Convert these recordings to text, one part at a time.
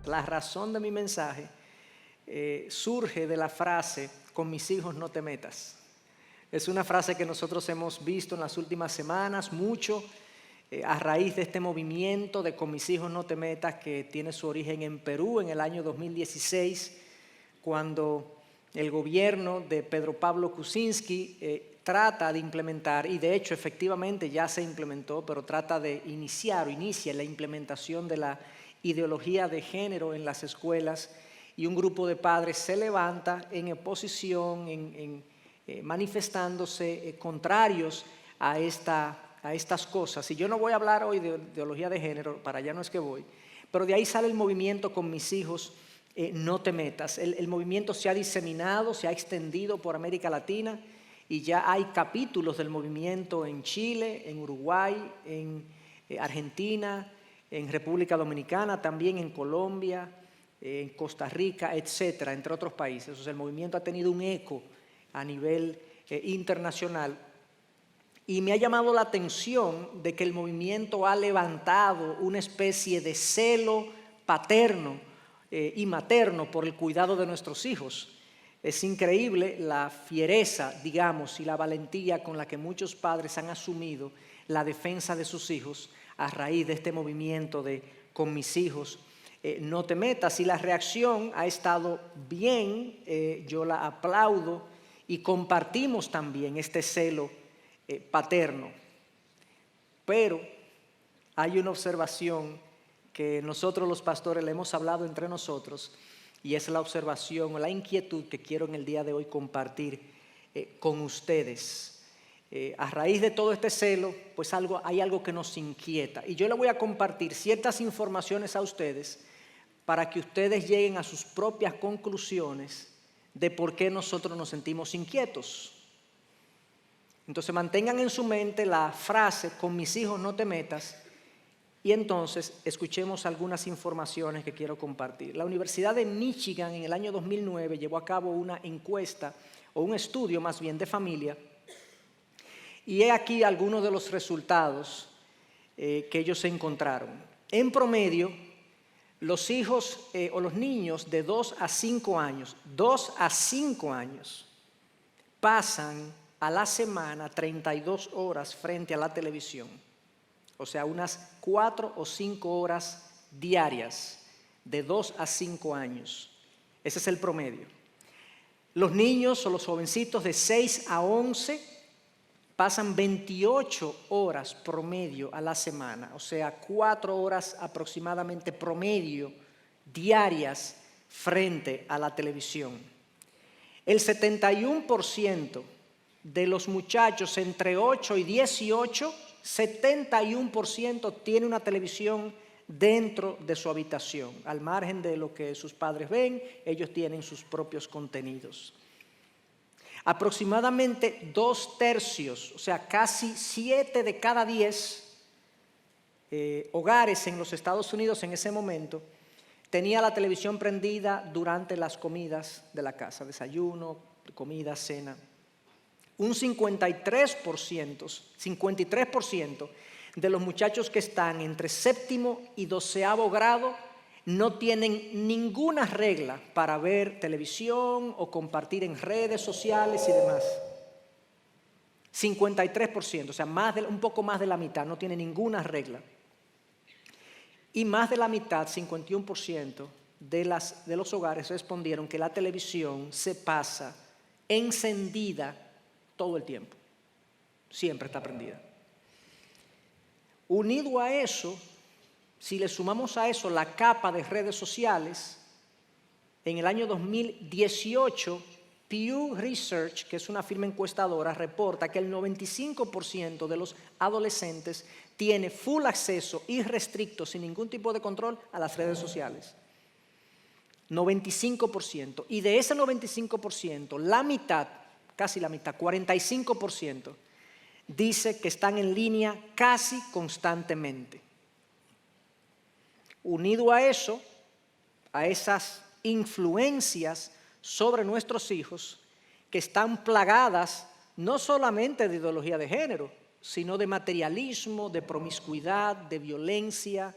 La razón de mi mensaje surge de la frase, con mis hijos no te metas. Es una frase que nosotros hemos visto en las últimas semanas mucho a raíz de este movimiento de con mis hijos no te metas que tiene su origen en Perú en el año 2016, cuando el gobierno de Pedro Pablo Kuczynski trata de implementar, y de hecho efectivamente ya se implementó, pero trata de inicia la implementación de la ideología de género en las escuelas, y un grupo de padres se levanta en oposición, manifestándose contrarios a estas cosas. Y yo no voy a hablar hoy de ideología de género, para allá no es que voy, pero de ahí sale el movimiento con mis hijos no te metas. El movimiento se ha diseminado, se ha extendido por América Latina, y ya hay capítulos del movimiento en Chile, en Uruguay, en Argentina, en República Dominicana, también en Colombia, en Costa Rica, etcétera, entre otros países. O sea, el movimiento ha tenido un eco a nivel internacional, y me ha llamado la atención de que el movimiento ha levantado una especie de celo paterno y materno por el cuidado de nuestros hijos. Es increíble la fiereza, digamos, y la valentía con la que muchos padres han asumido la defensa de sus hijos a raíz de este movimiento de con mis hijos no te metas. Y la reacción ha estado bien, yo la aplaudo, y compartimos también este celo paterno. Pero hay una observación que nosotros los pastores le hemos hablado entre nosotros, y es la observación o la inquietud que quiero en el día de hoy compartir con ustedes. A raíz de todo este celo, pues hay algo que nos inquieta, y yo le voy a compartir ciertas informaciones a ustedes para que ustedes lleguen a sus propias conclusiones de por qué nosotros nos sentimos inquietos. Entonces mantengan en su mente la frase con mis hijos no te metas, y entonces escuchemos algunas informaciones que quiero compartir. La Universidad de Michigan en el año 2009 llevó a cabo una encuesta, o un estudio más bien, de familia, y he aquí algunos de los resultados que ellos encontraron. En promedio, los hijos o los niños de 2 a 5 años, pasan a la semana 32 horas frente a la televisión. O sea, unas 4 o 5 horas diarias de 2 a 5 años. Ese es el promedio. Los niños o los jovencitos de 6 a 11 pasan 28 horas promedio a la semana. O sea, 4 horas aproximadamente promedio diarias frente a la televisión. El 71% de los muchachos entre 8 y 18, 71% tiene una televisión dentro de su habitación. Al margen de lo que sus padres ven, ellos tienen sus propios contenidos. Aproximadamente 2/3, o sea, casi 7 de cada 10 hogares en los Estados Unidos en ese momento tenía la televisión prendida durante las comidas de la casa, desayuno, comida, cena. Un 53% de los muchachos que están entre 7º y 12º grado no tienen ninguna regla para ver televisión o compartir en redes sociales y demás. 53%, o sea, un poco más de la mitad no tiene ninguna regla. Y más de la mitad, 51% de los hogares respondieron que la televisión se pasa encendida todo el tiempo. Siempre está prendida. Unido a eso, si le sumamos a eso la capa de redes sociales, en el año 2018, Pew Research, que es una firma encuestadora, reporta que el 95% de los adolescentes tiene full acceso irrestricto, sin ningún tipo de control, a las redes sociales. 95%. Y de ese 95%, la mitad, casi la mitad, 45%, dice que están en línea casi constantemente. Unido a eso, a esas influencias sobre nuestros hijos que están plagadas no solamente de ideología de género, sino de materialismo, de promiscuidad, de violencia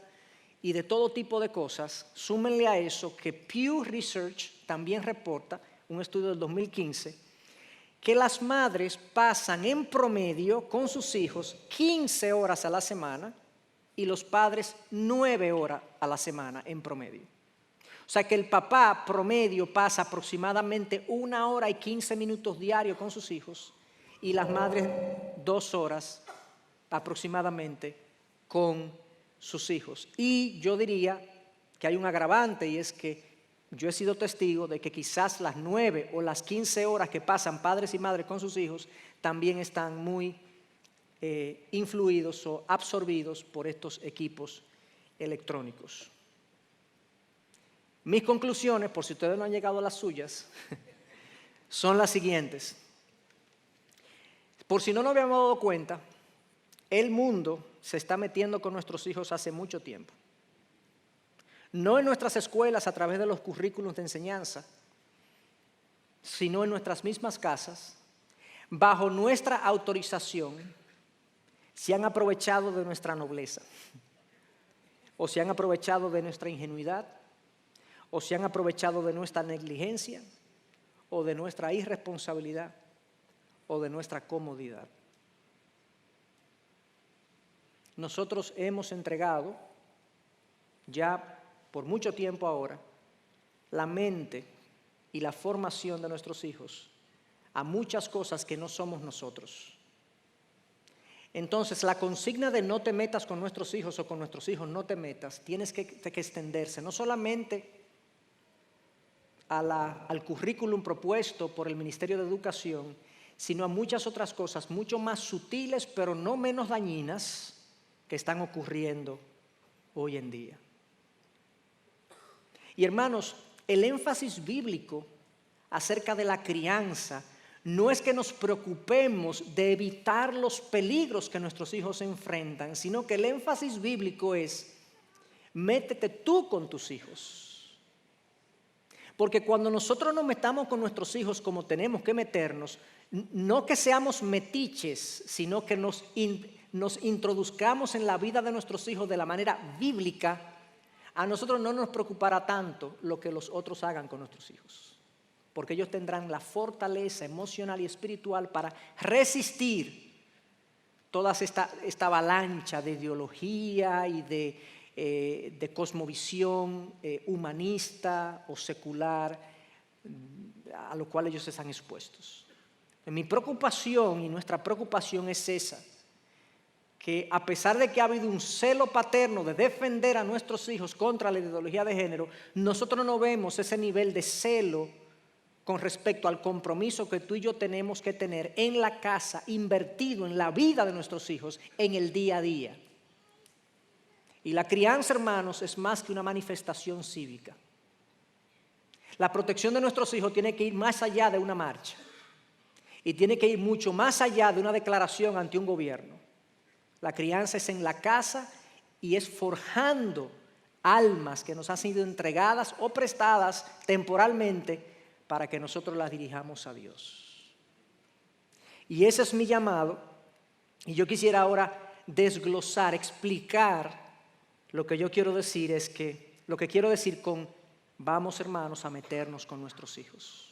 y de todo tipo de cosas. Súmenle a eso que Pew Research también reporta, un estudio del 2015, que las madres pasan en promedio con sus hijos 15 horas a la semana y los padres 9 horas a la semana en promedio. O sea que el papá promedio pasa aproximadamente 1 hora y 15 minutos diarios con sus hijos y las madres 2 horas aproximadamente con sus hijos. Y yo diría que hay un agravante, y es que yo he sido testigo de que quizás las 9 o las 15 horas que pasan padres y madres con sus hijos también están muy influidos o absorbidos por estos equipos electrónicos. Mis conclusiones, por si ustedes no han llegado a las suyas, son las siguientes. Por si no nos habíamos dado cuenta, el mundo se está metiendo con nuestros hijos hace mucho tiempo. No en nuestras escuelas a través de los currículos de enseñanza, sino en nuestras mismas casas, bajo nuestra autorización, se han aprovechado de nuestra nobleza, o se han aprovechado de nuestra ingenuidad, o se han aprovechado de nuestra negligencia, o de nuestra irresponsabilidad, o de nuestra comodidad. Nosotros hemos entregado ya por mucho tiempo ahora la mente y la formación de nuestros hijos a muchas cosas que no somos nosotros. Entonces, la consigna de no te metas con nuestros hijos o con nuestros hijos no te metas, tienes que extenderse no solamente al currículum propuesto por el Ministerio de Educación, sino a muchas otras cosas mucho más sutiles, pero no menos dañinas, que están ocurriendo hoy en día. Y hermanos, el énfasis bíblico acerca de la crianza no es que nos preocupemos de evitar los peligros que nuestros hijos enfrentan, sino que el énfasis bíblico es: métete tú con tus hijos. Porque cuando nosotros nos metamos con nuestros hijos como tenemos que meternos, no que seamos metiches, sino que nos introduzcamos en la vida de nuestros hijos de la manera bíblica, a nosotros no nos preocupará tanto lo que los otros hagan con nuestros hijos, porque ellos tendrán la fortaleza emocional y espiritual para resistir toda esta avalancha de ideología y de cosmovisión humanista o secular a lo cual ellos están expuestos. Mi preocupación y nuestra preocupación es esa, que a pesar de que ha habido un celo paterno de defender a nuestros hijos contra la ideología de género, nosotros no vemos ese nivel de celo con respecto al compromiso que tú y yo tenemos que tener en la casa, invertido en la vida de nuestros hijos, en el día a día. Y la crianza, hermanos, es más que una manifestación cívica. La protección de nuestros hijos tiene que ir más allá de una marcha. Y tiene que ir mucho más allá de una declaración ante un gobierno. La crianza es en la casa y es forjando almas que nos han sido entregadas o prestadas temporalmente para que nosotros las dirijamos a Dios. Y ese es mi llamado. Y yo quisiera ahora desglosar, explicar lo que yo quiero decir es que, lo que quiero decir con vamos, hermanos, a meternos con nuestros hijos.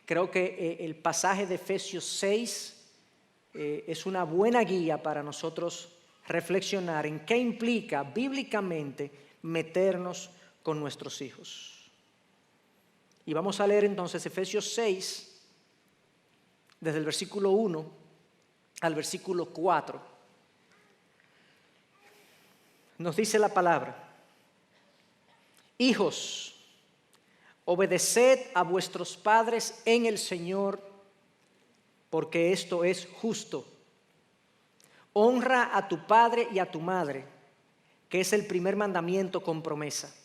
Creo que el pasaje de Efesios 6 es una buena guía para nosotros reflexionar en qué implica bíblicamente meternos con nuestros hijos. Y vamos a leer entonces Efesios 6, desde el versículo 1 al versículo 4. Nos dice la palabra: hijos, obedeced a vuestros padres en el Señor, porque esto es justo. Honra a tu padre y a tu madre, que es el primer mandamiento con promesa,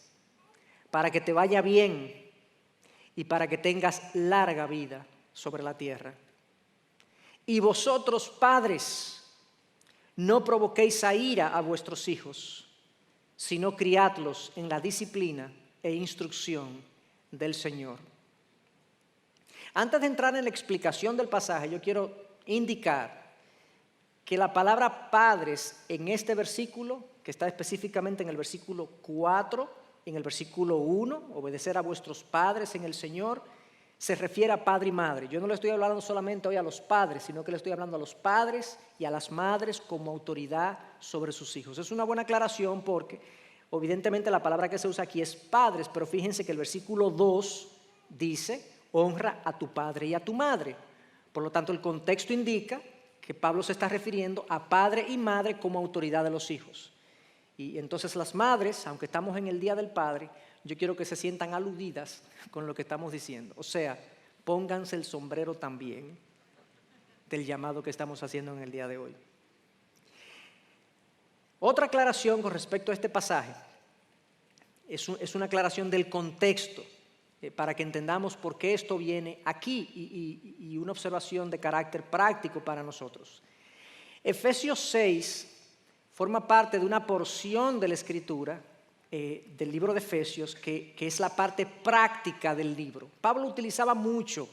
para que te vaya bien y para que tengas larga vida sobre la tierra. Y vosotros, padres, no provoquéis a ira a vuestros hijos, sino criadlos en la disciplina e instrucción del Señor. Antes de entrar en la explicación del pasaje, yo quiero indicar que la palabra padres en este versículo, que está específicamente en el versículo 4, en el versículo 1, obedecer a vuestros padres en el Señor, se refiere a padre y madre. Yo no le estoy hablando solamente hoy a los padres, sino que le estoy hablando a los padres y a las madres como autoridad sobre sus hijos. Es una buena aclaración porque evidentemente la palabra que se usa aquí es padres, pero fíjense que el versículo 2 dice, honra a tu padre y a tu madre. Por lo tanto, el contexto indica que Pablo se está refiriendo a padre y madre como autoridad de los hijos. Y entonces las madres, aunque estamos en el Día del Padre, yo quiero que se sientan aludidas con lo que estamos diciendo. O sea, pónganse el sombrero también del llamado que estamos haciendo en el día de hoy. Otra aclaración con respecto a este pasaje es una aclaración del contexto para que entendamos por qué esto viene aquí y una observación de carácter práctico para nosotros. Efesios 6 forma parte de una porción de la Escritura del libro de Efesios que es la parte práctica del libro. Pablo utilizaba mucho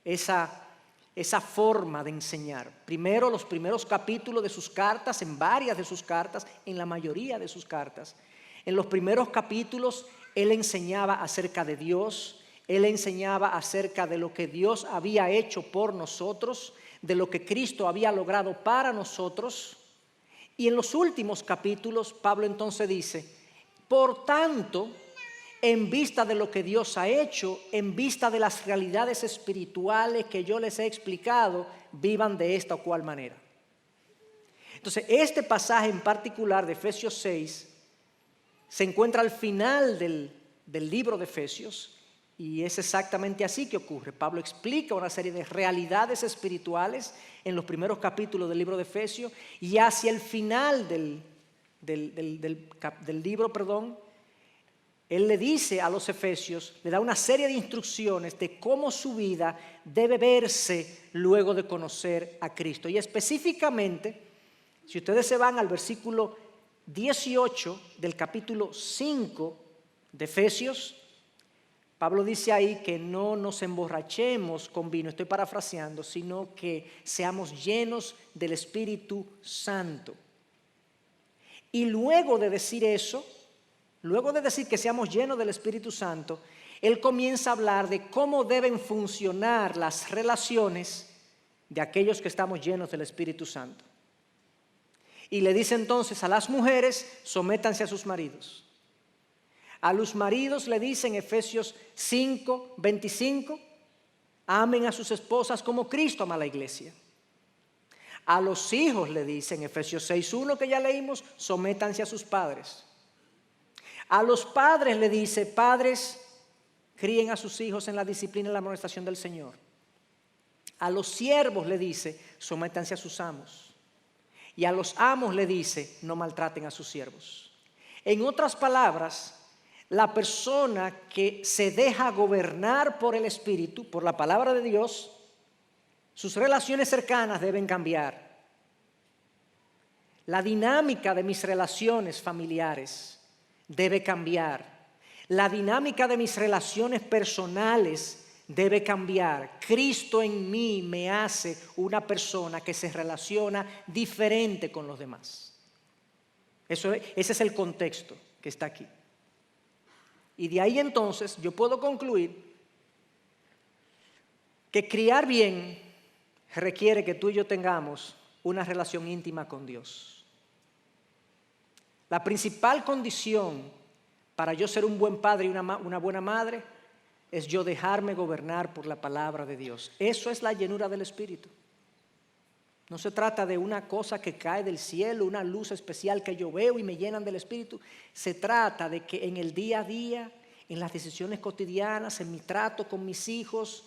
esa forma de enseñar. Primero, los primeros capítulos de sus cartas, en varias de sus cartas, en la mayoría de sus cartas. En los primeros capítulos, él enseñaba acerca de Dios, él enseñaba acerca de lo que Dios había hecho por nosotros, de lo que Cristo había logrado para nosotros. Y en los últimos capítulos, Pablo entonces dice, por tanto, en vista de lo que Dios ha hecho, en vista de las realidades espirituales que yo les he explicado, vivan de esta o cual manera. Entonces, este pasaje en particular de Efesios 6 se encuentra al final del libro de Efesios y es exactamente así que ocurre. Pablo explica una serie de realidades espirituales en los primeros capítulos del libro de Efesios y hacia el final del libro, él le dice a los efesios, le da una serie de instrucciones de cómo su vida debe verse luego de conocer a Cristo. Y específicamente, si ustedes se van al versículo 18 del capítulo 5 de Efesios, Pablo dice ahí que no nos emborrachemos con vino, estoy parafraseando, sino que seamos llenos del Espíritu Santo. Y luego de decir eso, luego de decir que seamos llenos del Espíritu Santo, él comienza a hablar de cómo deben funcionar las relaciones de aquellos que estamos llenos del Espíritu Santo. Y le dice entonces a las mujeres, sométanse a sus maridos. A los maridos le dice en Efesios 5:25, amen a sus esposas como Cristo ama a la iglesia. A los hijos le dice en Efesios 6:1 que ya leímos, sométanse a sus padres. A los padres le dice, padres, críen a sus hijos en la disciplina y la amonestación del Señor. A los siervos le dice, sométanse a sus amos. Y a los amos le dice, no maltraten a sus siervos. En otras palabras, la persona que se deja gobernar por el Espíritu, por la palabra de Dios, sus relaciones cercanas deben cambiar. La dinámica de mis relaciones familiares debe cambiar. La dinámica de mis relaciones personales debe cambiar. Cristo en mí me hace una persona que se relaciona diferente con los demás. Ese es el contexto que está aquí. Y de ahí entonces yo puedo concluir que criar bien requiere que tú y yo tengamos una relación íntima con Dios. La principal condición para yo ser un buen padre y una buena madre es yo dejarme gobernar por la palabra de Dios. Eso es la llenura del Espíritu. No se trata de una cosa que cae del cielo, una luz especial que yo veo y me llenan del Espíritu. Se trata de que en el día a día, en las decisiones cotidianas, en mi trato con mis hijos,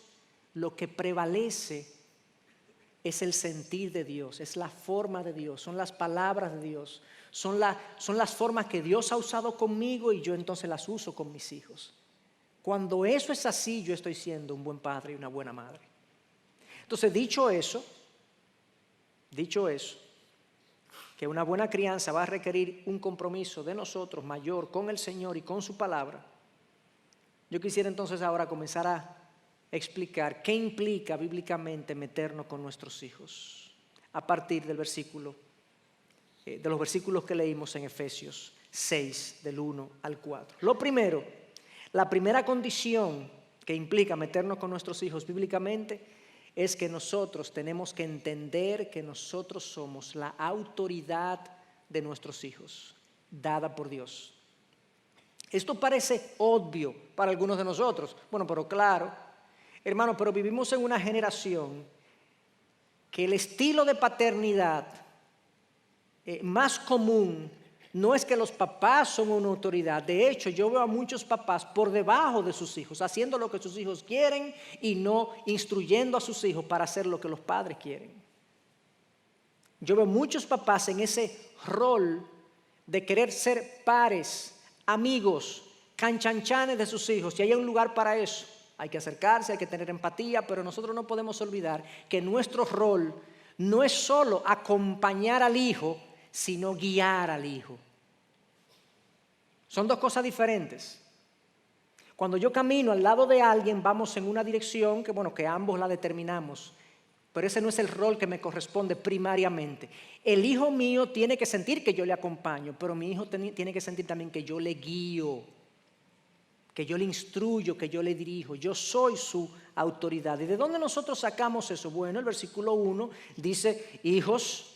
lo que prevalece es el sentir de Dios, es la forma de Dios, son las palabras de Dios, son las formas que Dios ha usado conmigo y yo entonces las uso con mis hijos. Cuando eso es así, yo estoy siendo un buen padre y una buena madre. Entonces, dicho eso, que una buena crianza va a requerir un compromiso de nosotros mayor con el Señor y con su palabra, Yo quisiera entonces ahora comenzar a explicar qué implica bíblicamente meternos con nuestros hijos a partir del versículo, de los versículos que leímos en Efesios 6, del 1 al 4. Lo primero, la primera condición que implica meternos con nuestros hijos bíblicamente es que nosotros tenemos que entender que nosotros somos la autoridad de nuestros hijos, dada por Dios. Esto parece obvio para algunos de nosotros. Bueno, pero claro, hermano, pero vivimos en una generación que el estilo de paternidad más común no es que los papás son una autoridad. De hecho, yo veo a muchos papás por debajo de sus hijos, haciendo lo que sus hijos quieren y no instruyendo a sus hijos para hacer lo que los padres quieren. Yo veo muchos papás en ese rol de querer ser pares, amigos, canchanchanes de sus hijos, y hay un lugar para eso. Hay que acercarse, hay que tener empatía, pero nosotros no podemos olvidar que nuestro rol no es solo acompañar al hijo, sino guiar al hijo. Son dos cosas diferentes. Cuando yo camino al lado de alguien, vamos en una dirección que ambos la determinamos, pero ese no es el rol que me corresponde primariamente. El hijo mío tiene que sentir que yo le acompaño, pero mi hijo tiene que sentir también que yo le guío, que yo le instruyo, que yo le dirijo. Yo soy su autoridad. ¿Y de dónde nosotros sacamos eso? Bueno, el versículo 1 dice: hijos,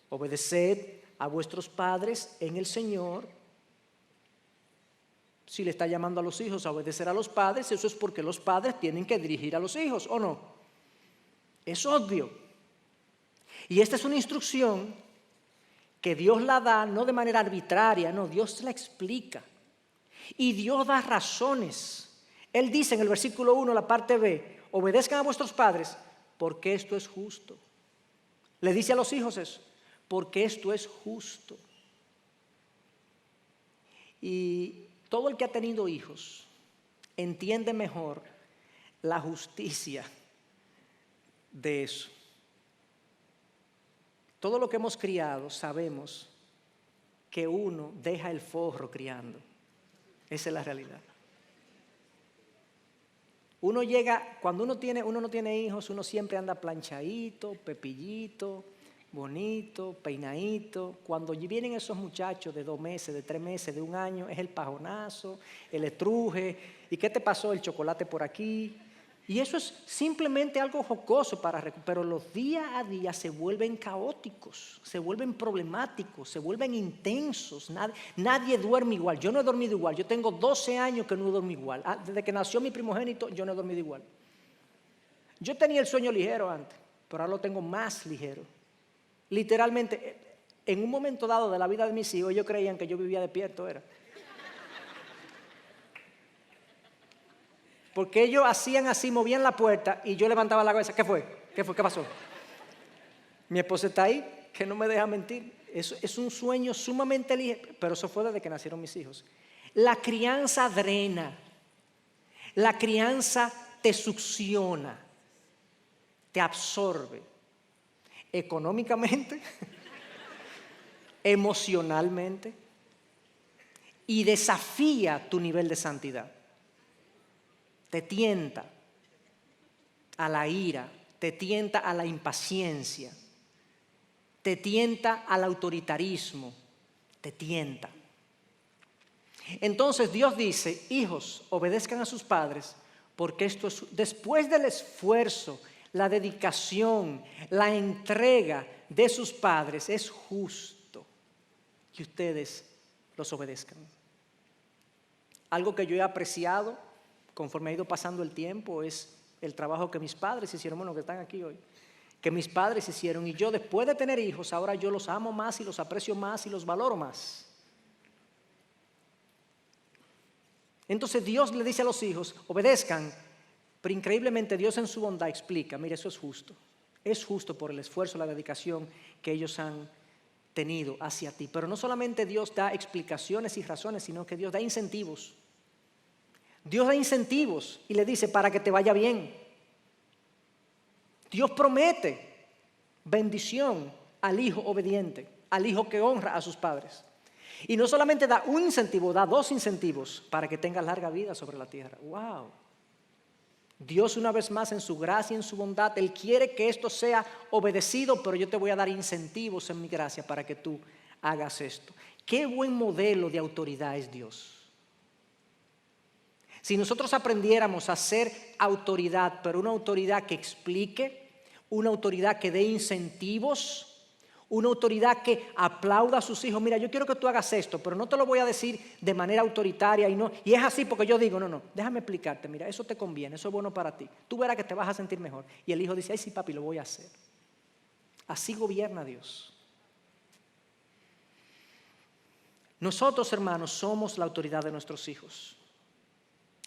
obedeced a vuestros padres en el Señor. Si le está llamando a los hijos a obedecer a los padres, eso es porque los padres tienen que dirigir a los hijos, ¿o no? Es obvio. Y esta es una instrucción que Dios la da no de manera arbitraria, no, Dios la explica. Y Dios da razones. Él dice en el versículo 1, la parte B: obedezcan a vuestros padres porque esto es justo. Le dice a los hijos eso, porque esto es justo. Y todo el que ha tenido hijos entiende mejor la justicia de eso. Todo lo que hemos criado sabemos que uno deja el forro criando. Esa es la realidad. Uno llega, cuando uno no tiene hijos, uno siempre anda planchadito, pepillito, bonito, peinadito. Cuando vienen esos muchachos de 2 meses, de 3 meses, de 1 año, es el pajonazo, el estruje. ¿Y qué te pasó? El chocolate por aquí. Y eso es simplemente algo jocoso pero los días a día se vuelven caóticos, se vuelven problemáticos, se vuelven intensos. Nadie duerme igual. Yo no he dormido igual. Yo tengo 12 años que no duermo igual. Desde que nació mi primogénito, yo no he dormido igual. Yo tenía el sueño ligero antes, pero ahora lo tengo más ligero. Literalmente, en un momento dado de la vida de mis hijos, ellos creían que yo vivía despierto, era. Porque ellos hacían así, movían la puerta y yo levantaba la cabeza. ¿Qué fue? ¿Qué pasó? Mi esposa está ahí, que no me deja mentir. Es un sueño sumamente ligero, pero eso fue desde que nacieron mis hijos. La crianza drena. La crianza te succiona, te absorbe. Económicamente, emocionalmente, y desafía tu nivel de santidad. Te tienta a la ira, te tienta a la impaciencia, te tienta al autoritarismo, te tienta. Entonces Dios dice: hijos, obedezcan a sus padres, porque esto es, después del esfuerzo, la dedicación, la entrega de sus padres, es justo que ustedes los obedezcan. Algo que yo he apreciado conforme ha ido pasando el tiempo es el trabajo que mis padres hicieron, bueno, que están aquí hoy, que mis padres hicieron, y yo después de tener hijos, ahora yo los amo más y los aprecio más y los valoro más. Entonces Dios le dice a los hijos: obedezcan, pero increíblemente Dios en su bondad explica: mire, eso es justo por el esfuerzo, la dedicación que ellos han tenido hacia ti. Pero no solamente Dios da explicaciones y razones, sino que Dios da incentivos. Dios da incentivos y le dice: para que te vaya bien. Dios promete bendición al hijo obediente, al hijo que honra a sus padres. Y no solamente da un incentivo, da dos incentivos para que tengas larga vida sobre la tierra. ¡Wow! Dios una vez más en su gracia y en su bondad, Él quiere que esto sea obedecido, pero yo te voy a dar incentivos en mi gracia para que tú hagas esto. Qué buen modelo de autoridad es Dios. Si nosotros aprendiéramos a ser autoridad, pero una autoridad que explique, una autoridad que dé incentivos, una autoridad que aplauda a sus hijos. Mira, yo quiero que tú hagas esto, pero no te lo voy a decir de manera autoritaria y es así porque yo digo, no, déjame explicarte, mira, eso te conviene, eso es bueno para ti. Tú verás que te vas a sentir mejor. Y el hijo dice, ay sí papi, lo voy a hacer. Así gobierna Dios. Nosotros, hermanos, somos la autoridad de nuestros hijos.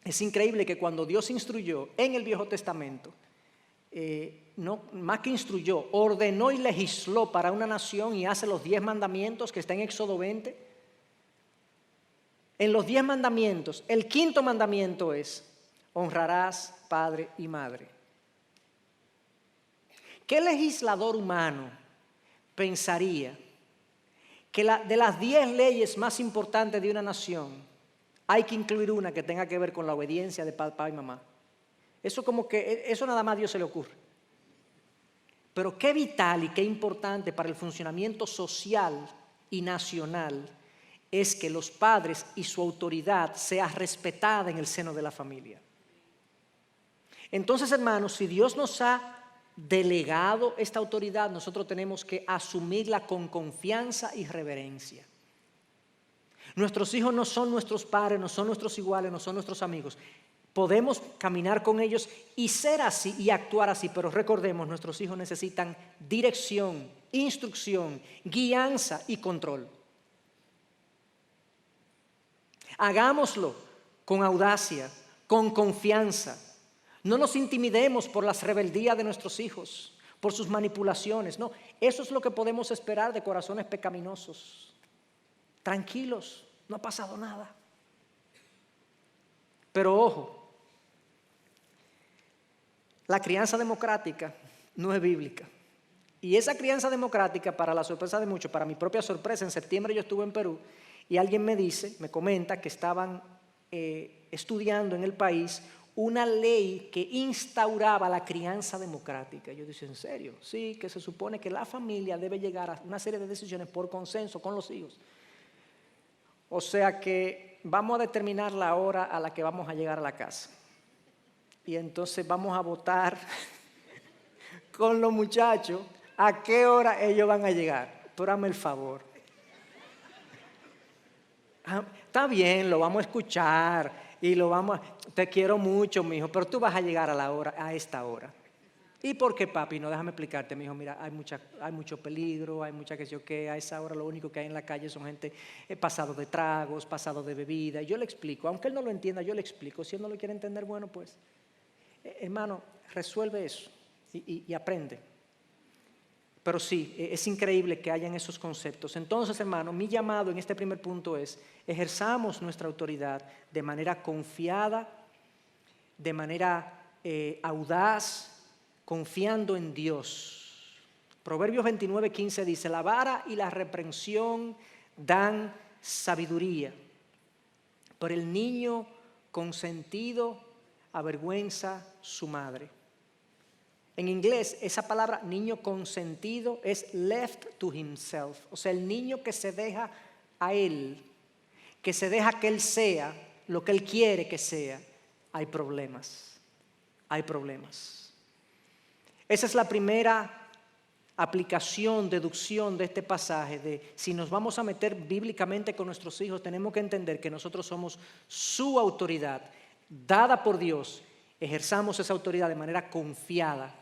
Es increíble que cuando Dios instruyó en el Viejo Testamento, no, más que instruyó, ordenó y legisló para una nación y hace los 10 mandamientos que está en Éxodo 20. En los 10 mandamientos, el quinto mandamiento es, honrarás padre y madre. ¿Qué legislador humano pensaría que de las 10 leyes más importantes de una nación, hay que incluir una que tenga que ver con la obediencia de papá y mamá? Eso como que, eso nada más a Dios se le ocurre. Pero qué vital y qué importante para el funcionamiento social y nacional es que los padres y su autoridad sea respetada en el seno de la familia. Entonces, hermanos, si Dios nos ha delegado esta autoridad, nosotros tenemos que asumirla con confianza y reverencia. Nuestros hijos no son nuestros padres, no son nuestros iguales, no son nuestros amigos. Podemos caminar con ellos y ser así y actuar así, pero recordemos, nuestros hijos necesitan dirección, instrucción, guianza y control. Hagámoslo con audacia, con confianza. No nos intimidemos por las rebeldías de nuestros hijos, por sus manipulaciones. No, eso es lo que podemos esperar de corazones pecaminosos. Tranquilos, no ha pasado nada. Pero ojo, la crianza democrática no es bíblica. Y esa crianza democrática, para la sorpresa de muchos, para mi propia sorpresa, en septiembre yo estuve en Perú y alguien me comenta que estaban estudiando en el país una ley que instauraba la crianza democrática. Yo dije, ¿en serio? Sí, que se supone que la familia debe llegar a una serie de decisiones por consenso con los hijos. O sea que vamos a determinar la hora a la que vamos a llegar a la casa. Y entonces vamos a votar con los muchachos a qué hora ellos van a llegar. Pero hazme el favor. Está bien, lo vamos a escuchar y te quiero mucho, mijo, pero tú vas a llegar a esta hora. ¿Y por qué, papi? No, déjame explicarte, mijo, mira, hay mucho peligro, hay mucha que sé yo qué, a esa hora lo único que hay en la calle son gente pasado de tragos, pasado de bebida. Y yo le explico, aunque él no lo entienda, yo le explico. Si él no lo quiere entender, bueno, pues, hermano, resuelve eso y aprende. Pero sí, es increíble que hayan esos conceptos. Entonces, hermano, mi llamado en este primer punto es, ejerzamos nuestra autoridad de manera confiada, de manera audaz, confiando en Dios. Proverbios 29:15 dice, la vara y la reprensión dan sabiduría, pero el niño consentido avergüenza su madre. En inglés, esa palabra niño consentido es left to himself. O sea, el niño que se deja a él, que se deja que él sea lo que él quiere que sea, hay problemas. Hay problemas. Esa es la primera aplicación, deducción de este pasaje, de si nos vamos a meter bíblicamente con nuestros hijos, tenemos que entender que nosotros somos su autoridad, dada por Dios. Ejerzamos esa autoridad de manera confiada.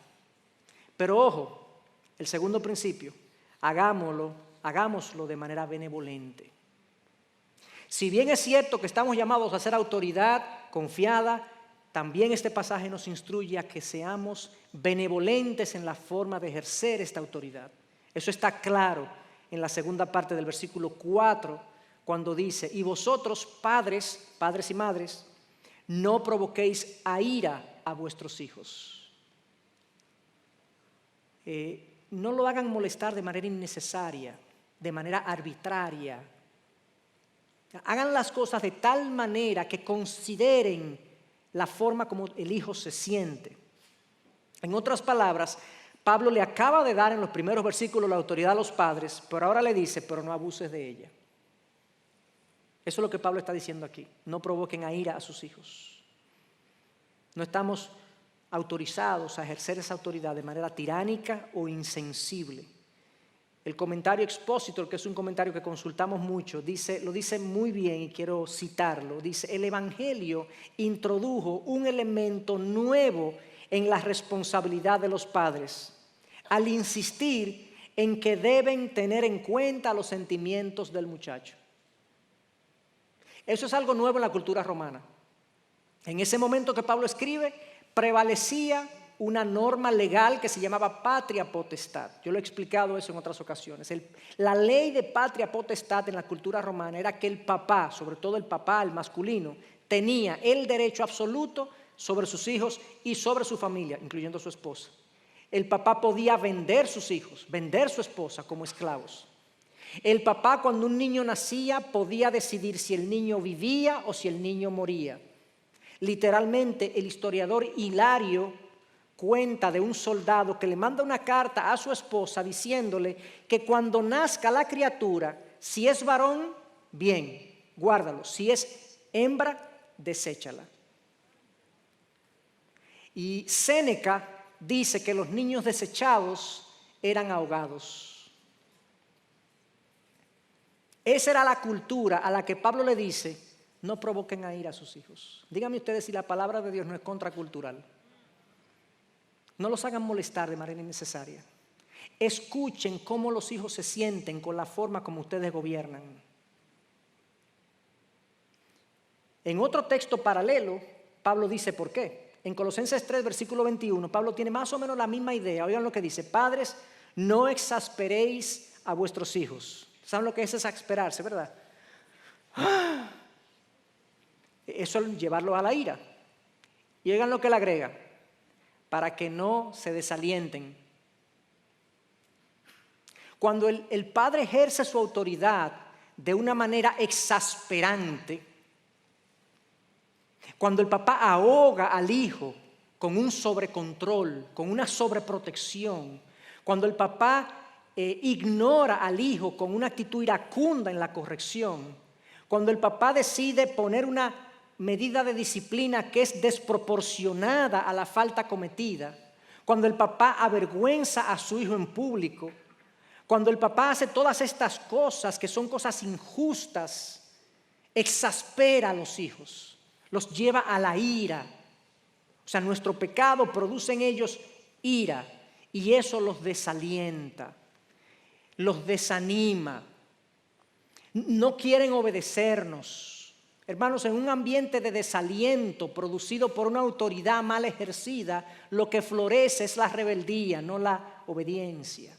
Pero ojo, el segundo principio, hagámoslo de manera benevolente. Si bien es cierto que estamos llamados a ser autoridad confiada, también este pasaje nos instruye a que seamos benevolentes en la forma de ejercer esta autoridad. Eso está claro en la segunda parte del versículo 4, cuando dice, y vosotros, padres y madres, no provoquéis a ira a vuestros hijos. No lo hagan molestar de manera innecesaria, de manera arbitraria. Hagan las cosas de tal manera que consideren la forma como el hijo se siente. En otras palabras, Pablo le acaba de dar en los primeros versículos la autoridad a los padres, pero ahora le dice, pero no abuses de ella. Eso es lo que Pablo está diciendo aquí. No provoquen a ira a sus hijos. No estamos autorizados a ejercer esa autoridad de manera tiránica o insensible. El comentario Expositor, que es un comentario que consultamos mucho, lo dice muy bien y quiero citarlo. Dice, el Evangelio introdujo un elemento nuevo en la responsabilidad de los padres, al insistir en que deben tener en cuenta los sentimientos del muchacho. Eso es algo nuevo en la cultura romana. En ese momento que Pablo escribe, prevalecía una norma legal que se llamaba patria potestad. Yo lo he explicado eso en otras ocasiones. La ley de patria potestad en la cultura romana era que el papá, sobre todo el papá, el masculino, tenía el derecho absoluto sobre sus hijos y sobre su familia, incluyendo su esposa. El papá podía vender sus hijos, vender su esposa como esclavos. El papá, cuando un niño nacía, podía decidir si el niño vivía o si el niño moría. Literalmente, el historiador Hilario cuenta de un soldado que le manda una carta a su esposa diciéndole que cuando nazca la criatura, si es varón, bien, guárdalo. Si es hembra, deséchala. Y Séneca dice que los niños desechados eran ahogados. Esa era la cultura a la que Pablo le dice, no provoquen a ira a sus hijos. Díganme ustedes si la palabra de Dios no es contracultural. No los hagan molestar de manera innecesaria. Escuchen cómo los hijos se sienten con la forma como ustedes gobiernan. En otro texto paralelo, Pablo dice por qué. En Colosenses 3, versículo 21, Pablo tiene más o menos la misma idea. Oigan lo que dice: padres, no exasperéis a vuestros hijos. ¿Saben lo que es exasperarse, verdad? Eso es llevarlo a la ira. Y oigan lo que le agrega: para que no se desalienten. Cuando el padre ejerce su autoridad de una manera exasperante, cuando el papá ahoga al hijo con un sobrecontrol, con una sobreprotección, cuando el papá ignora al hijo con una actitud iracunda en la corrección, cuando el papá decide poner una medida de disciplina que es desproporcionada a la falta cometida, cuando el papá avergüenza a su hijo en público, cuando el papá hace todas estas cosas que son cosas injustas, exaspera a los hijos, los lleva a la ira. O sea, nuestro pecado produce en ellos ira y eso los desalienta, los desanima, no quieren obedecernos. Hermanos, en un ambiente de desaliento producido por una autoridad mal ejercida, lo que florece es la rebeldía, no la obediencia.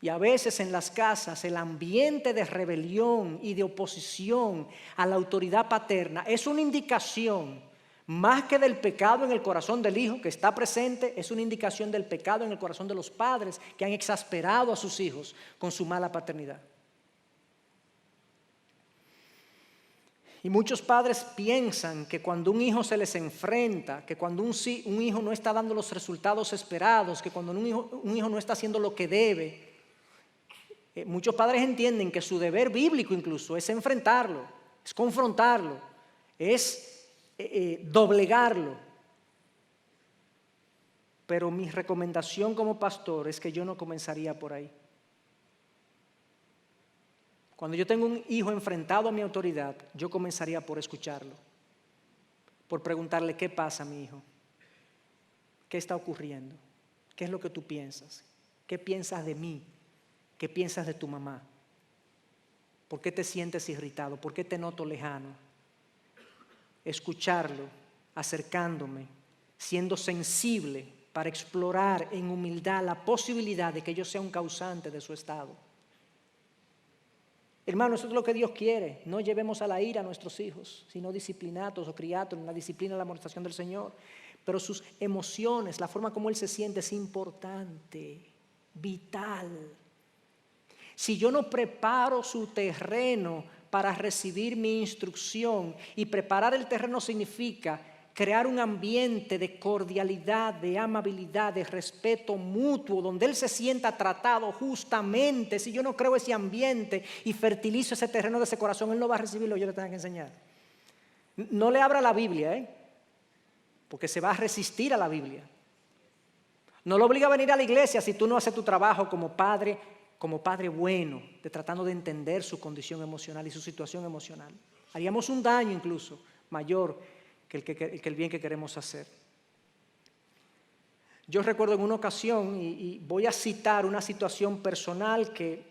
Y a veces en las casas el ambiente de rebelión y de oposición a la autoridad paterna es una indicación, más que del pecado en el corazón del hijo que está presente, es una indicación del pecado en el corazón de los padres que han exasperado a sus hijos con su mala paternidad. Y muchos padres piensan que cuando un hijo se les enfrenta, que cuando un hijo no está dando los resultados esperados, que cuando un hijo no está haciendo lo que debe, muchos padres entienden que su deber bíblico incluso es enfrentarlo, es confrontarlo, es doblegarlo. Pero mi recomendación como pastor es que yo no comenzaría por ahí. Cuando yo tengo un hijo enfrentado a mi autoridad, yo comenzaría por escucharlo, por preguntarle: ¿qué pasa, mi hijo? ¿Qué está ocurriendo? ¿Qué es lo que tú piensas? ¿Qué piensas de mí? ¿Qué piensas de tu mamá? ¿Por qué te sientes irritado? ¿Por qué te noto lejano? Escucharlo, acercándome, siendo sensible para explorar en humildad la posibilidad de que yo sea un causante de su estado. Hermanos, eso es lo que Dios quiere. No llevemos a la ira a nuestros hijos, sino disciplinados o criados en la disciplina y la amonestación del Señor. Pero sus emociones, la forma como Él se siente es importante, vital. si yo no preparo su terreno para recibir mi instrucción, y preparar el terreno significa crear un ambiente de cordialidad, de amabilidad, de respeto mutuo, donde él se sienta tratado justamente. Si yo no creo ese ambiente y fertilizo ese terreno de ese corazón, él no va a recibir lo que yo le tenga que enseñar. No le abra la Biblia, porque se va a resistir a la Biblia. No lo obliga a venir a la iglesia si tú no haces tu trabajo como padre bueno, tratando de entender su condición emocional y su situación emocional. Haríamos un daño incluso mayor que el bien que queremos hacer. Yo recuerdo en una ocasión, y voy a citar una situación personal que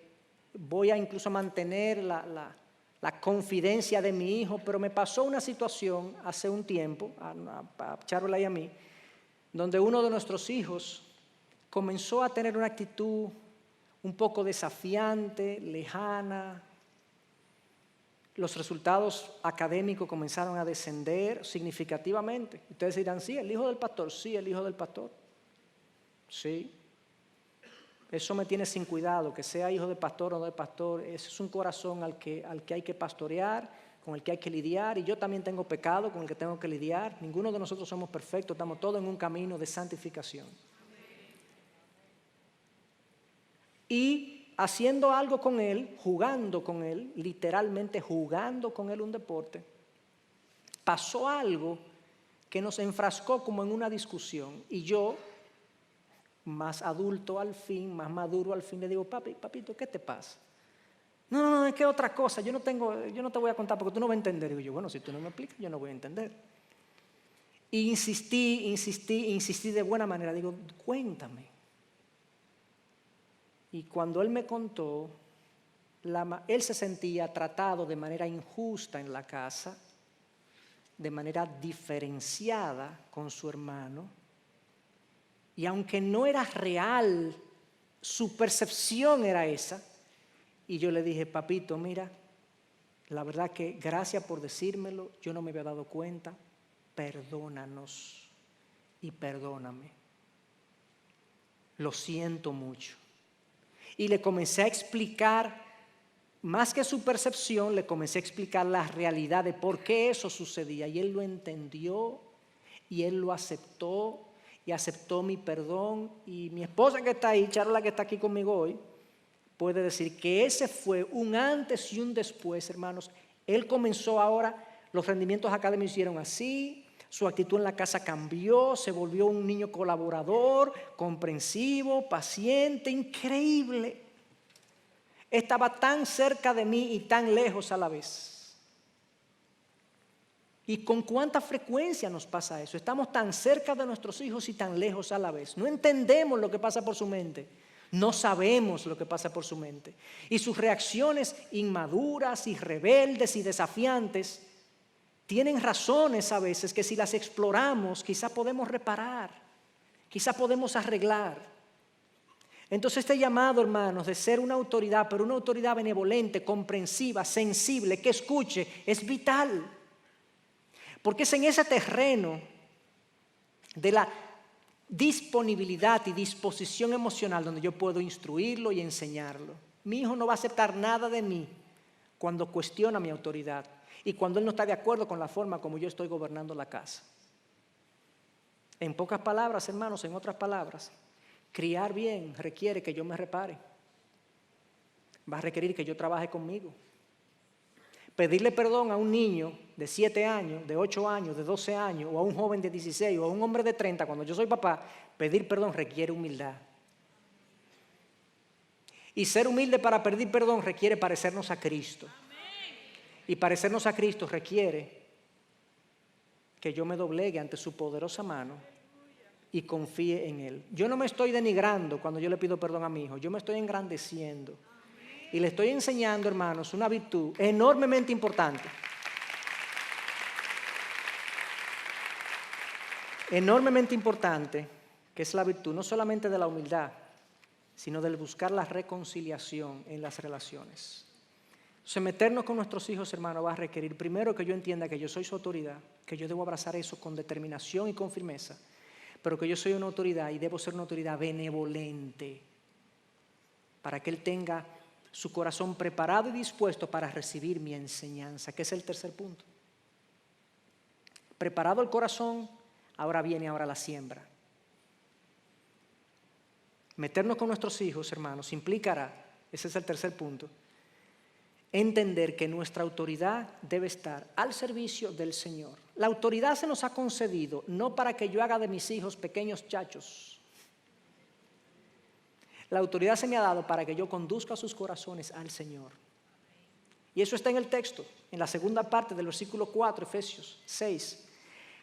voy a incluso mantener la confidencia de mi hijo, pero me pasó una situación hace un tiempo, a Charla y a mí, donde uno de nuestros hijos comenzó a tener una actitud un poco desafiante, lejana. Los resultados académicos comenzaron a descender significativamente. Ustedes dirán, sí, el hijo del pastor, sí, el hijo del pastor. Sí. Eso me tiene sin cuidado, que sea hijo de pastor o no de pastor. Ese es un corazón al que hay que pastorear, con el que hay que lidiar. Y yo también tengo pecado con el que tengo que lidiar. Ninguno de nosotros somos perfectos, estamos todos en un camino de santificación. Y haciendo algo con él, jugando con él, literalmente jugando con él un deporte, pasó algo que nos enfrascó como en una discusión. Y yo, más adulto al fin, más maduro al fin, le digo, papito, ¿qué te pasa? No, es que otra cosa, yo no te voy a contar porque tú no vas a entender. Y yo, bueno, si tú no me explicas, yo no voy a entender. Y insistí de buena manera. Digo, cuéntame. Y cuando él me contó, él se sentía tratado de manera injusta en la casa, de manera diferenciada con su hermano. Y aunque no era real, su percepción era esa. Y yo le dije, papito, mira, la verdad que gracias por decírmelo, yo no me había dado cuenta, perdónanos y perdóname. Lo siento mucho. Y le comencé a explicar, más que su percepción, le comencé a explicar la realidad de por qué eso sucedía. Y él lo entendió, y él lo aceptó, y aceptó mi perdón. Y mi esposa que está ahí, Charla, que está aquí conmigo hoy, puede decir que ese fue un antes y un después, hermanos. Él comenzó ahora, los rendimientos académicos hicieron así, su actitud en la casa cambió, se volvió un niño colaborador, comprensivo, paciente, increíble. Estaba tan cerca de mí y tan lejos a la vez. ¿Y con cuánta frecuencia nos pasa eso? Estamos tan cerca de nuestros hijos y tan lejos a la vez. No entendemos lo que pasa por su mente. No sabemos lo que pasa por su mente. Y sus reacciones inmaduras y rebeldes y desafiantes tienen razones a veces que si las exploramos quizá podemos reparar, quizá podemos arreglar. Entonces este llamado, hermanos, de ser una autoridad, pero una autoridad benevolente, comprensiva, sensible, que escuche, es vital. Porque es en ese terreno de la disponibilidad y disposición emocional donde yo puedo instruirlo y enseñarlo. Mi hijo no va a aceptar nada de mí cuando cuestiona mi autoridad y cuando él no está de acuerdo con la forma como yo estoy gobernando la casa. En pocas palabras, hermanos, en otras palabras, criar bien requiere que yo me repare. Va a requerir que yo trabaje conmigo. Pedirle perdón a un niño de 7 años, de 8 años, de 12 años, o a un joven de 16, o a un hombre de 30, cuando yo soy papá, pedir perdón requiere humildad. Y ser humilde para pedir perdón requiere parecernos a Cristo. Y parecernos a Cristo requiere que yo me doblegue ante su poderosa mano y confíe en Él. Yo no me estoy denigrando cuando yo le pido perdón a mi hijo, yo me estoy engrandeciendo. Y le estoy enseñando, hermanos, una virtud enormemente importante. Enormemente importante, que es la virtud no solamente de la humildad, sino del buscar la reconciliación en las relaciones. Meternos con nuestros hijos, hermanos, va a requerir primero que yo entienda que yo soy su autoridad, que yo debo abrazar eso con determinación y con firmeza, pero que yo soy una autoridad y debo ser una autoridad benevolente para que él tenga su corazón preparado y dispuesto para recibir mi enseñanza, que es el tercer punto. Preparado el corazón, ahora la siembra. Meternos con nuestros hijos, hermanos, implicará, ese es el tercer punto, entender que nuestra autoridad debe estar al servicio del Señor. La autoridad se nos ha concedido no para que yo haga de mis hijos pequeños chachos. La autoridad se me ha dado para que yo conduzca sus corazones al Señor. Y eso está en el texto, en la segunda parte del versículo 4, Efesios 6.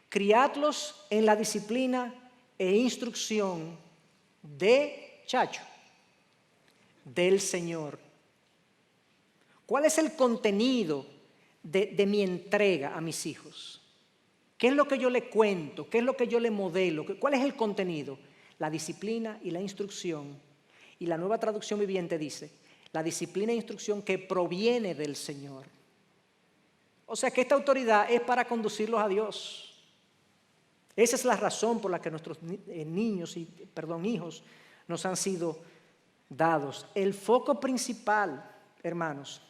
Criadlos en la disciplina e instrucción de chacho, del Señor. ¿Cuál es el contenido de mi entrega a mis hijos? ¿Qué es lo que yo le cuento? ¿Qué es lo que yo le modelo? ¿Cuál es el contenido? La disciplina y la instrucción. Y la Nueva Traducción Viviente dice, la disciplina e instrucción que proviene del Señor. O sea que esta autoridad es para conducirlos a Dios. Esa es la razón por la que nuestros hijos nos han sido dados. El foco principal, hermanos,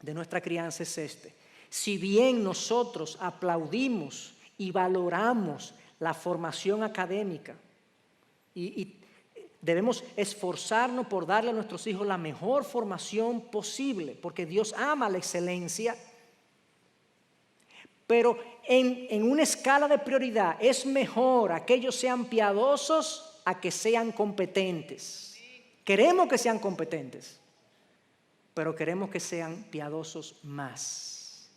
de nuestra crianza es este. Si bien nosotros aplaudimos y valoramos la formación académica y debemos esforzarnos por darle a nuestros hijos la mejor formación posible, porque Dios ama la excelencia, pero en una escala de prioridad es mejor a que ellos sean piadosos a que sean competentes. Queremos que sean competentes, pero queremos que sean piadosos más.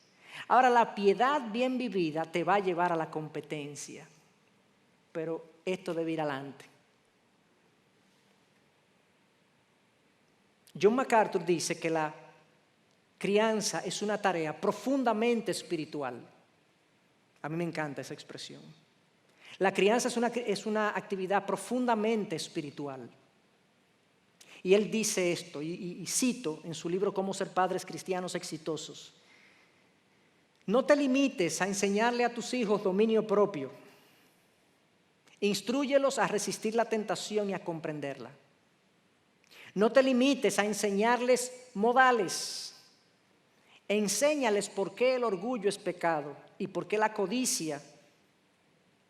Ahora, la piedad bien vivida te va a llevar a la competencia, pero esto debe ir adelante. John MacArthur dice que la crianza es una tarea profundamente espiritual. A mí me encanta esa expresión. La crianza es una actividad profundamente espiritual. Y él dice esto, y cito en su libro Cómo ser padres cristianos exitosos. No te limites a enseñarle a tus hijos dominio propio. Instrúyelos a resistir la tentación y a comprenderla. No te limites a enseñarles modales. Enséñales por qué el orgullo es pecado y por qué la codicia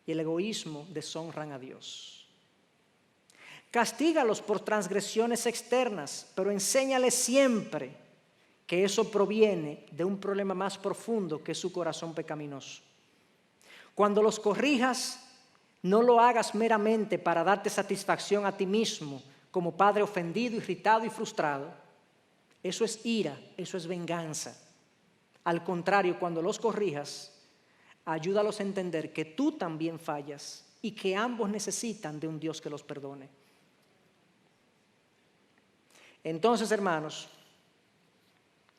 y el egoísmo deshonran a Dios. Castígalos por transgresiones externas, pero enséñales siempre que eso proviene de un problema más profundo que es su corazón pecaminoso. Cuando los corrijas, no lo hagas meramente para darte satisfacción a ti mismo como padre ofendido, irritado y frustrado. Eso es ira, eso es venganza. Al contrario, cuando los corrijas, ayúdalos a entender que tú también fallas y que ambos necesitan de un Dios que los perdone. Entonces, hermanos,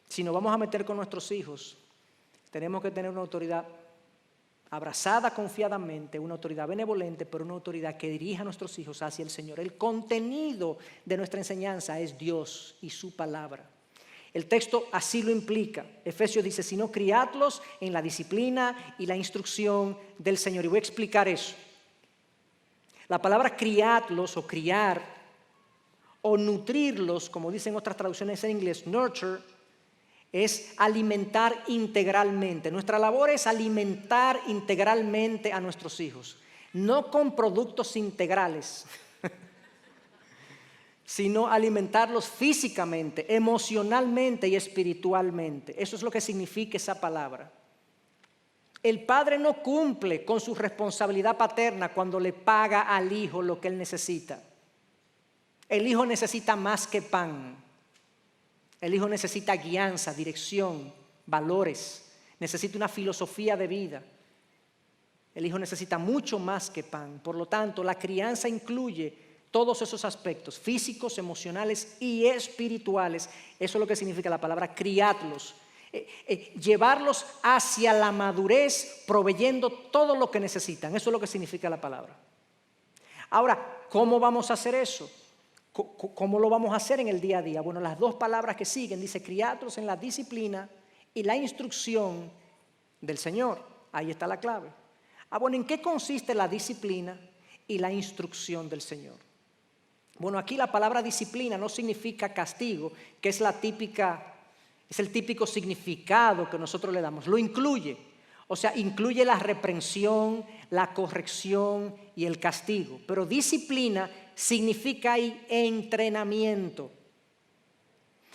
si nos vamos a meter con nuestros hijos, tenemos que tener una autoridad abrazada confiadamente, una autoridad benevolente, pero una autoridad que dirija a nuestros hijos hacia el Señor. El contenido de nuestra enseñanza es Dios y su palabra. El texto así lo implica. Efesios dice, sino criadlos en la disciplina y la instrucción del Señor. Y voy a explicar eso. La palabra criadlos o criar o nutrirlos, como dicen otras traducciones en inglés, nurture, es alimentar integralmente. Nuestra labor es alimentar integralmente a nuestros hijos, no con productos integrales, sino alimentarlos físicamente, emocionalmente y espiritualmente. Eso es lo que significa esa palabra. El padre no cumple con su responsabilidad paterna cuando le paga al hijo lo que él necesita. El hijo necesita más que pan. El hijo necesita guianza, dirección, valores. Necesita una filosofía de vida. El hijo necesita mucho más que pan. Por lo tanto, la crianza incluye todos esos aspectos físicos, emocionales y espirituales. Eso es lo que significa la palabra criarlos. Llevarlos hacia la madurez, proveyendo todo lo que necesitan. Eso es lo que significa la palabra. Ahora, ¿cómo vamos a hacer eso? ¿Cómo lo vamos a hacer en el día a día? Bueno, las dos palabras que siguen, dice criarlos en la disciplina y la instrucción del Señor. Ahí está la clave. Bueno, ¿en qué consiste la disciplina y la instrucción del Señor? Bueno, aquí la palabra disciplina no significa castigo, que es el típico significado que nosotros le damos. Lo incluye. O sea, incluye la reprensión, la corrección y el castigo. Pero disciplina significa ahí entrenamiento.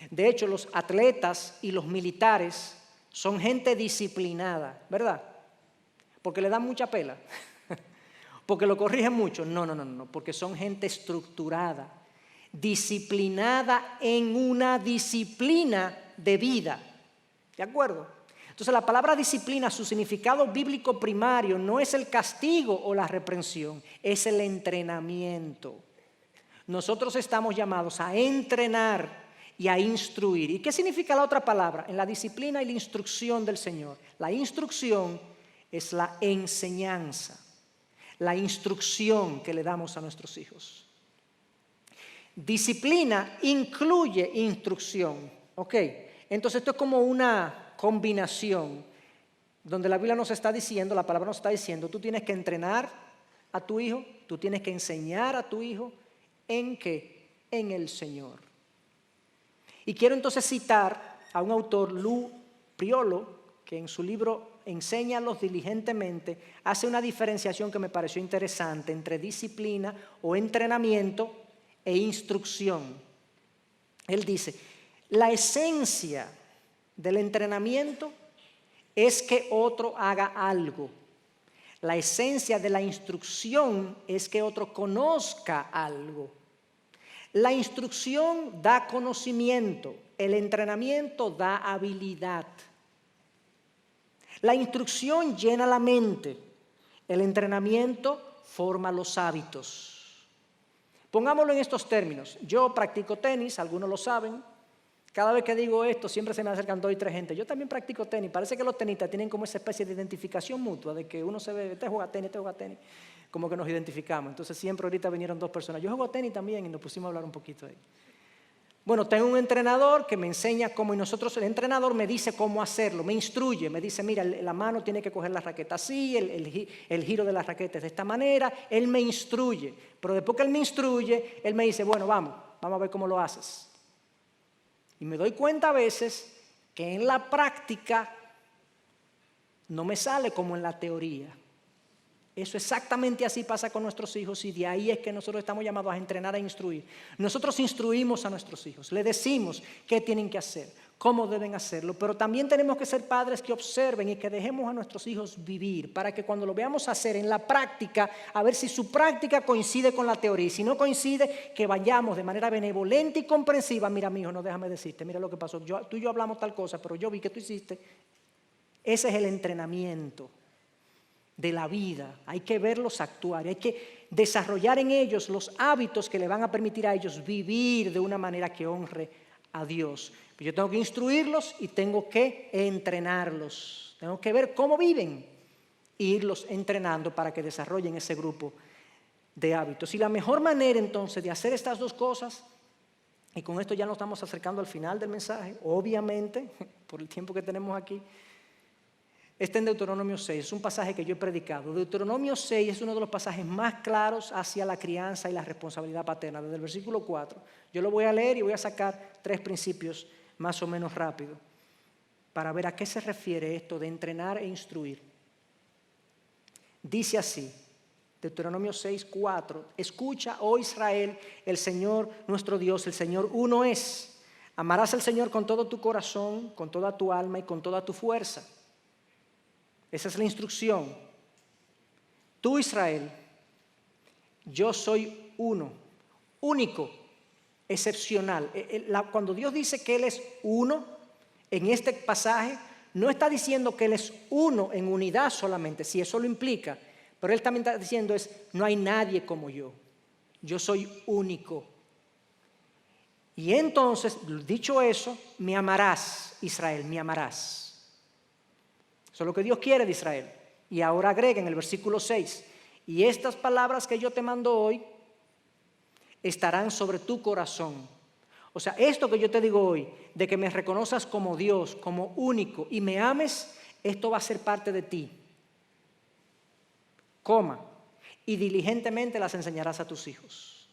De hecho, los atletas y los militares son gente disciplinada, ¿verdad? Porque le dan mucha pela. Porque lo corrigen mucho. No, porque son gente estructurada, disciplinada en una disciplina de vida. ¿De acuerdo? Entonces la palabra disciplina, su significado bíblico primario no es el castigo o la reprensión, es el entrenamiento. Nosotros estamos llamados a entrenar y a instruir. ¿Y qué significa la otra palabra? En la disciplina y la instrucción del Señor. La instrucción es la enseñanza. La instrucción que le damos a nuestros hijos. Disciplina incluye instrucción, ¿ok? Entonces esto es como una combinación donde la Biblia nos está diciendo, la palabra nos está diciendo, tú tienes que entrenar a tu hijo, tú tienes que enseñar a tu hijo, ¿en qué? En el Señor. Y quiero entonces citar a un autor, Lou Priolo, que en su libro Enséñalos diligentemente, hace una diferenciación que me pareció interesante entre disciplina o entrenamiento e instrucción. Él dice, la esencia del entrenamiento es que otro haga algo. La esencia de la instrucción es que otro conozca algo. La instrucción da conocimiento, el entrenamiento da habilidad. La instrucción llena la mente, el entrenamiento forma los hábitos. Pongámoslo en estos términos. Yo practico tenis, algunos lo saben. Cada vez que digo esto, siempre se me acercan 2 y 3 gente. Yo también practico tenis. Parece que los tenistas tienen como esa especie de identificación mutua, de que uno se ve, este juega tenis, como que nos identificamos. Entonces siempre ahorita vinieron 2 personas. Yo juego tenis también y nos pusimos a hablar un poquito ahí. Bueno, tengo un entrenador que me enseña cómo, y nosotros, el entrenador me dice cómo hacerlo, me instruye, me dice, mira, la mano tiene que coger la raqueta así, el giro de la raqueta es de esta manera, él me instruye. Pero después que él me instruye, él me dice, bueno, vamos a ver cómo lo haces. Y me doy cuenta a veces que en la práctica no me sale como en la teoría. Eso exactamente así pasa con nuestros hijos y de ahí es que nosotros estamos llamados a entrenar, a instruir. Nosotros instruimos a nuestros hijos, le decimos qué tienen que hacer, cómo deben hacerlo, pero también tenemos que ser padres que observen y que dejemos a nuestros hijos vivir para que cuando lo veamos hacer en la práctica, a ver si su práctica coincide con la teoría y si no coincide, que vayamos de manera benevolente y comprensiva. Mira, mi hijo, no déjame decirte, mira lo que pasó, tú y yo hablamos tal cosa, pero yo vi que tú hiciste. Ese es el entrenamiento de la vida. Hay que verlos actuar, hay que desarrollar en ellos los hábitos que le van a permitir a ellos vivir de una manera que honre a Dios. Yo tengo que instruirlos y tengo que entrenarlos. Tengo que ver cómo viven e irlos entrenando para que desarrollen ese grupo de hábitos. Y la mejor manera entonces de hacer estas 2 cosas, y con esto ya nos estamos acercando al final del mensaje, obviamente, por el tiempo que tenemos aquí, está en Deuteronomio 6, es un pasaje que yo he predicado. Deuteronomio 6 es uno de los pasajes más claros hacia la crianza y la responsabilidad paterna, desde el versículo 4. Yo lo voy a leer y voy a sacar 3 principios más o menos rápido para ver a qué se refiere esto de entrenar e instruir. Dice así, Deuteronomio 6, 4, escucha, oh Israel, el Señor nuestro Dios, el Señor uno es. Amarás al Señor con todo tu corazón, con toda tu alma y con toda tu fuerza. Esa es la instrucción. Tú, Israel, yo soy uno, único, excepcional. Cuando Dios dice que Él es uno, en este pasaje, no está diciendo que Él es uno en unidad solamente, si eso lo implica, pero Él también está diciendo no hay nadie como yo soy único. Y entonces, dicho eso, me amarás, Israel, me amarás. Eso es lo que Dios quiere de Israel. Y ahora agrega en el versículo 6, y estas palabras que yo te mando hoy estarán sobre tu corazón. O sea, esto que yo te digo hoy, de que me reconozcas como Dios, como único, y me ames, esto va a ser parte de ti. Y diligentemente las enseñarás a tus hijos.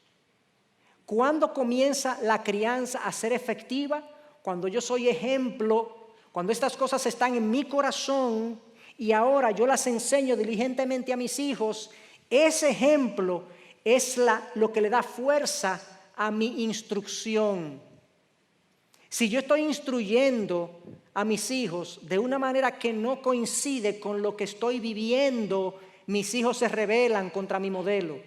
¿Cuándo comienza la crianza a ser efectiva? Cuando yo soy ejemplo, cuando estas cosas están en mi corazón y ahora yo las enseño diligentemente a mis hijos. Ese ejemplo es lo que le da fuerza a mi instrucción. Si yo estoy instruyendo a mis hijos de una manera que no coincide con lo que estoy viviendo, mis hijos se rebelan contra mi modelo.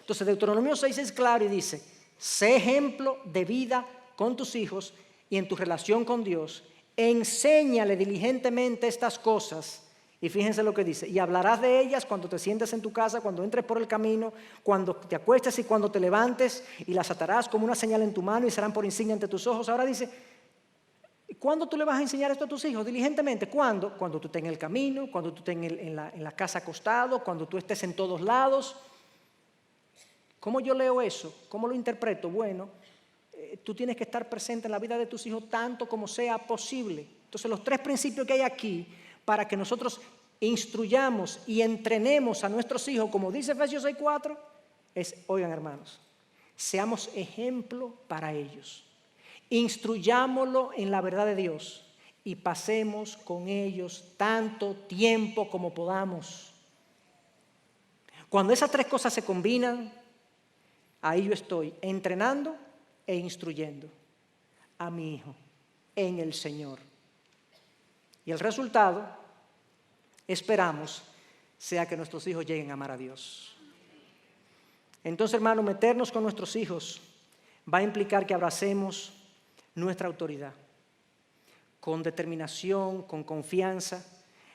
Entonces Deuteronomio 6 es claro y dice, sé ejemplo de vida con tus hijos y en tu relación con Dios. Enséñale diligentemente estas cosas. Y fíjense lo que dice, y hablarás de ellas cuando te sientes en tu casa, cuando entres por el camino, cuando te acuestes y cuando te levantes, y las atarás como una señal en tu mano y serán por insignia ante tus ojos. Ahora dice, ¿cuándo tú le vas a enseñar esto a tus hijos? Diligentemente, ¿cuándo? Cuando tú estés en el camino, cuando tú estés en la casa acostado, cuando tú estés en todos lados. ¿Cómo yo leo eso? ¿Cómo lo interpreto? Bueno, tú tienes que estar presente en la vida de tus hijos tanto como sea posible. Entonces los 3 principios que hay aquí para que nosotros instruyamos y entrenemos a nuestros hijos, como dice Efesios 6:4, es, oigan hermanos, seamos ejemplo para ellos. Instruyámoslo en la verdad de Dios y pasemos con ellos tanto tiempo como podamos. Cuando esas 3 cosas se combinan, ahí yo estoy entrenando e instruyendo a mi hijo en el Señor. Y el resultado, esperamos, sea que nuestros hijos lleguen a amar a Dios. Entonces, hermano, meternos con nuestros hijos va a implicar que abracemos nuestra autoridad con determinación, con confianza.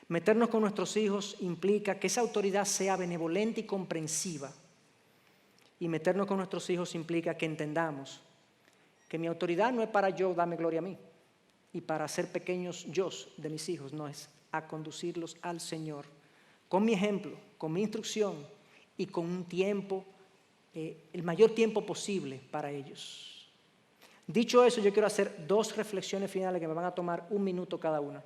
Meternos con nuestros hijos implica que esa autoridad sea benevolente y comprensiva. Y meternos con nuestros hijos implica que entendamos que mi autoridad no es para yo darme gloria a mí y para hacer pequeños yo de mis hijos, no, es a conducirlos al Señor con mi ejemplo, con mi instrucción y con un tiempo, el mayor tiempo posible para ellos. Dicho eso, yo quiero hacer 2 reflexiones finales que me van a tomar 1 minuto cada una.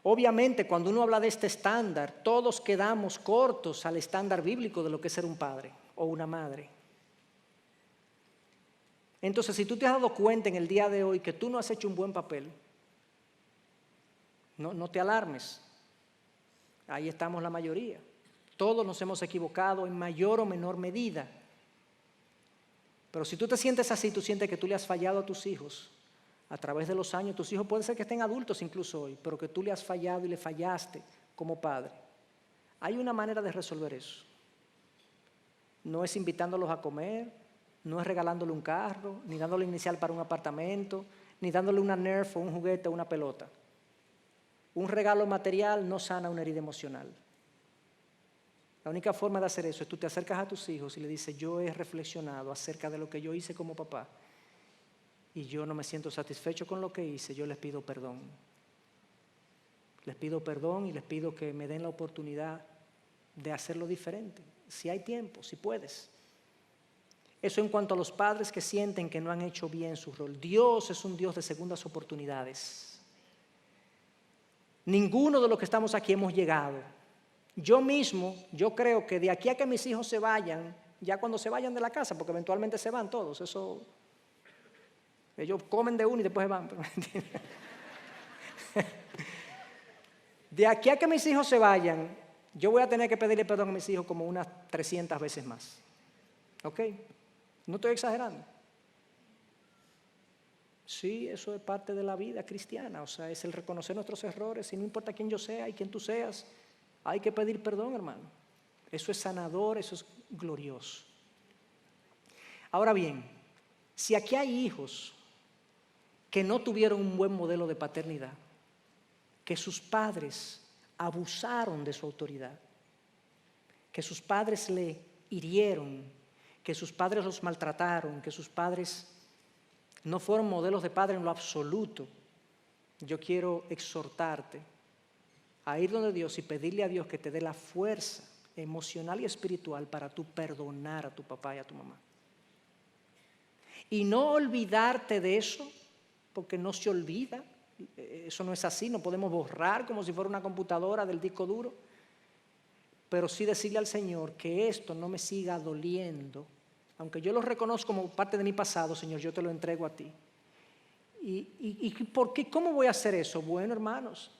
Obviamente, cuando uno habla de este estándar, todos quedamos cortos al estándar bíblico de lo que es ser un padre o una madre. Entonces, si tú te has dado cuenta en el día de hoy que tú no has hecho un buen papel, no te alarmes. Ahí estamos la mayoría. Todos nos hemos equivocado en mayor o menor medida. Pero si tú te sientes así, tú sientes que tú le has fallado a tus hijos a través de los años. Tus hijos pueden ser que estén adultos incluso hoy, pero que tú le has fallado y le fallaste como padre. Hay una manera de resolver eso. No es invitándolos a comer, no es regalándole un carro, ni dándole inicial para un apartamento, ni dándole una Nerf o un juguete o una pelota. Un regalo material no sana una herida emocional. La única forma de hacer eso es tú te acercas a tus hijos y le dices, yo he reflexionado acerca de lo que yo hice como papá y yo no me siento satisfecho con lo que hice, yo les pido perdón. Les pido perdón y les pido que me den la oportunidad de hacerlo diferente. Si hay tiempo, si puedes. Eso en cuanto a los padres que sienten que no han hecho bien su rol. Dios es un Dios de segundas oportunidades. Ninguno de los que estamos aquí hemos llegado. Yo mismo, yo creo que de aquí a que mis hijos se vayan, ya cuando se vayan de la casa, porque eventualmente se van todos, eso, ellos comen de uno y después se van. De aquí a que mis hijos se vayan, yo voy a tener que pedirle perdón a mis hijos como unas 300 veces más. ¿Ok? No estoy exagerando. Sí, eso es parte de la vida cristiana, o sea, es el reconocer nuestros errores, y no importa quién yo sea y quién tú seas, hay que pedir perdón, hermano. Eso es sanador, eso es glorioso. Ahora bien, si aquí hay hijos que no tuvieron un buen modelo de paternidad, que sus padres abusaron de su autoridad, que sus padres le hirieron, que sus padres los maltrataron, que sus padres no fueron modelos de padre en lo absoluto, yo quiero exhortarte a ir donde Dios y pedirle a Dios que te dé la fuerza emocional y espiritual para tú perdonar a tu papá y a tu mamá. Y no olvidarte de eso, porque no se olvida, eso no es así, no podemos borrar como si fuera una computadora del disco duro, pero sí decirle al Señor que esto no me siga doliendo. Aunque yo lo reconozco como parte de mi pasado, Señor, yo te lo entrego a ti. ¿Y por qué? ¿Cómo voy a hacer eso? Bueno, hermanos,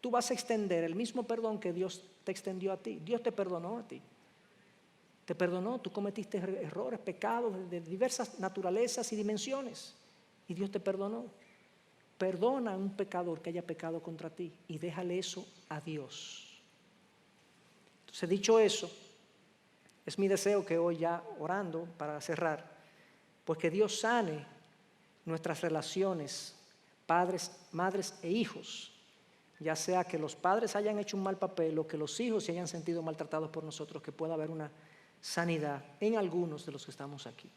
tú vas a extender el mismo perdón que Dios te extendió a ti. Dios te perdonó a ti. Te perdonó, tú cometiste errores, pecados de diversas naturalezas y dimensiones. Y Dios te perdonó. Perdona a un pecador que haya pecado contra ti y déjale eso a Dios. Entonces, dicho eso, es mi deseo que hoy, ya orando para cerrar, pues que Dios sane nuestras relaciones, padres, madres e hijos, ya sea que los padres hayan hecho un mal papel o que los hijos se hayan sentido maltratados por nosotros, que pueda haber una sanidad en algunos de los que estamos aquí.